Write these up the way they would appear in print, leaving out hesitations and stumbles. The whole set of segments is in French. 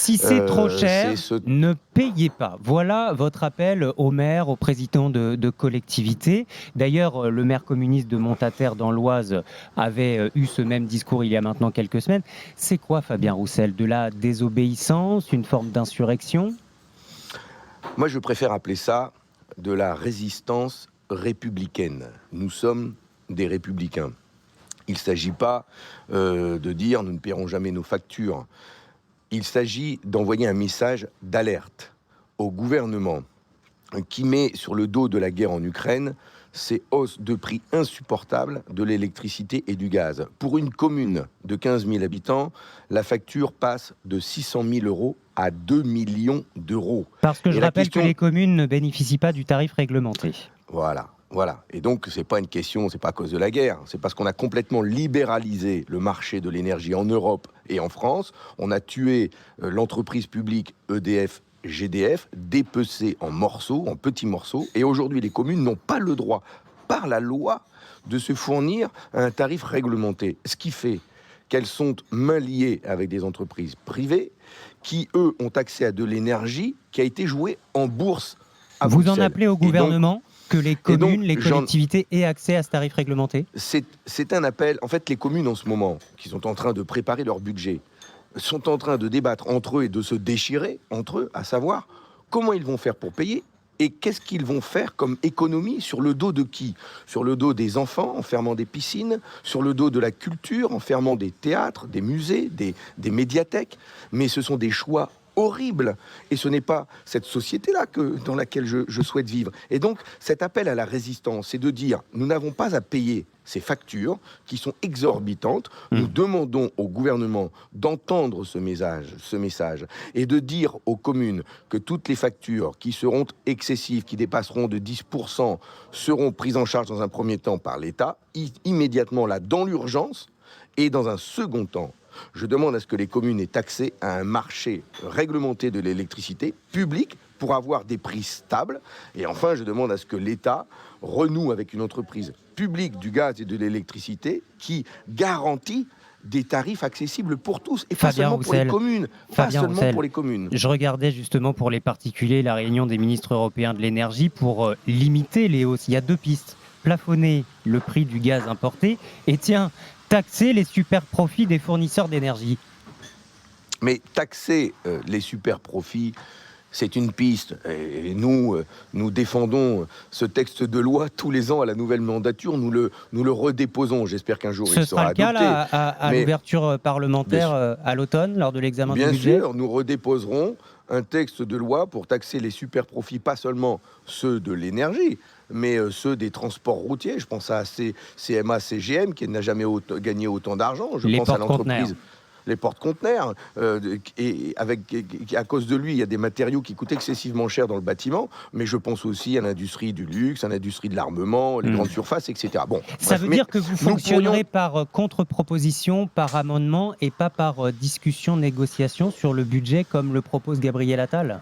Si c'est trop cher, c'est ce... ne payez pas. Voilà votre appel aux maires, aux présidents de collectivités. D'ailleurs, le maire communiste de Montataire dans l'Oise avait eu ce même discours il y a maintenant quelques semaines. C'est quoi, Fabien Roussel? De la désobéissance, une forme d'insurrection? Moi, je préfère appeler ça de la résistance républicaine. Nous sommes des républicains. Il ne s'agit pas de dire nous ne paierons jamais nos factures. Il s'agit d'envoyer un message d'alerte au gouvernement qui met sur le dos de la guerre en Ukraine ces hausses de prix insupportables de l'électricité et du gaz. Pour une commune de 15 000 habitants, la facture passe de 600 000 euros à 2 millions d'euros. Parce que Et je la rappelle question... que les communes ne bénéficient pas du tarif réglementé. Voilà. Et donc, c'est pas une question, c'est pas à cause de la guerre, c'est parce qu'on a complètement libéralisé le marché de l'énergie en Europe et en France. On a tué l'entreprise publique EDF GDF, dépecée en morceaux, en petits morceaux. Et aujourd'hui, les communes n'ont pas le droit, par la loi, de se fournir à un tarif réglementé. Ce qui fait qu'elles sont main liées avec des entreprises privées qui, eux, ont accès à de l'énergie qui a été jouée en bourse à Vous Bruxelles. en appelez au gouvernement que les communes, les collectivités aient accès à ce tarif réglementé? C'est un appel. En fait, les communes, en ce moment, qui sont en train de préparer leur budget, sont en train de débattre entre eux et de se déchirer entre eux, à savoir comment ils vont faire pour payer et qu'est-ce qu'ils vont faire comme économie sur le dos de qui? Sur le dos des enfants en fermant des piscines, sur le dos de la culture en fermant des théâtres, des musées, des médiathèques. Mais ce sont des choix horribles. Et ce n'est pas cette société-là dans laquelle je souhaite vivre. Et donc, cet appel à la résistance, c'est de dire, nous n'avons pas à payer ces factures qui sont exorbitantes. Nous demandons au gouvernement d'entendre ce message et de dire aux communes que toutes les factures qui seront excessives, qui dépasseront de 10%, seront prises en charge dans un premier temps par l'État, immédiatement là, dans l'urgence, et dans un second temps, je demande à ce que les communes aient accès à un marché réglementé de l'électricité public pour avoir des prix stables. Et enfin, je demande à ce que l'État renoue avec une entreprise publique du gaz et de l'électricité qui garantit des tarifs accessibles pour tous et pas seulement pour les communes. Pas seulement pour les communes. Je regardais justement pour les particuliers la réunion des ministres européens de l'énergie pour limiter les hausses. Il y a deux pistes. Plafonner le prix du gaz importé et taxer les super profits des fournisseurs d'énergie. Mais taxer les super profits, c'est une piste. Et nous défendons ce texte de loi tous les ans à la nouvelle mandature. Nous le redéposons. J'espère qu'un jour il sera adopté. Ce sera le cas là, à l'ouverture parlementaire à l'automne, lors de l'examen du budget. Bien sûr, nous redéposerons un texte de loi pour taxer les super profits, pas seulement ceux de l'énergie, mais ceux des transports routiers. Je pense à CMA CGM qui n'a jamais gagné autant d'argent. Je pense à l'entreprise. Les porte-conteneurs, et à cause de lui, il y a des matériaux qui coûtent excessivement cher dans le bâtiment, mais je pense aussi à l'industrie du luxe, à l'industrie de l'armement, les grandes surfaces, etc. Bon, ça veut dire que vous fonctionnerez par contre-proposition, par amendement, et pas par discussion, négociation sur le budget, comme le propose Gabriel Attal?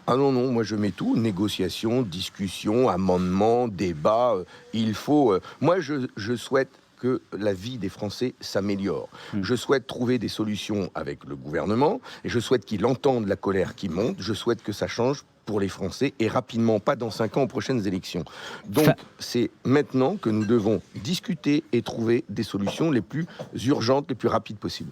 Ah non, moi je mets tout, négociation, discussion, amendement, débat, il faut... moi je souhaite que la vie des Français s'améliore. Je souhaite trouver des solutions avec le gouvernement et je souhaite qu'il entende la colère qui monte. Je souhaite que ça change pour les Français et rapidement, pas dans 5 ans aux prochaines élections. Donc c'est maintenant que nous devons discuter et trouver des solutions les plus urgentes, les plus rapides possibles.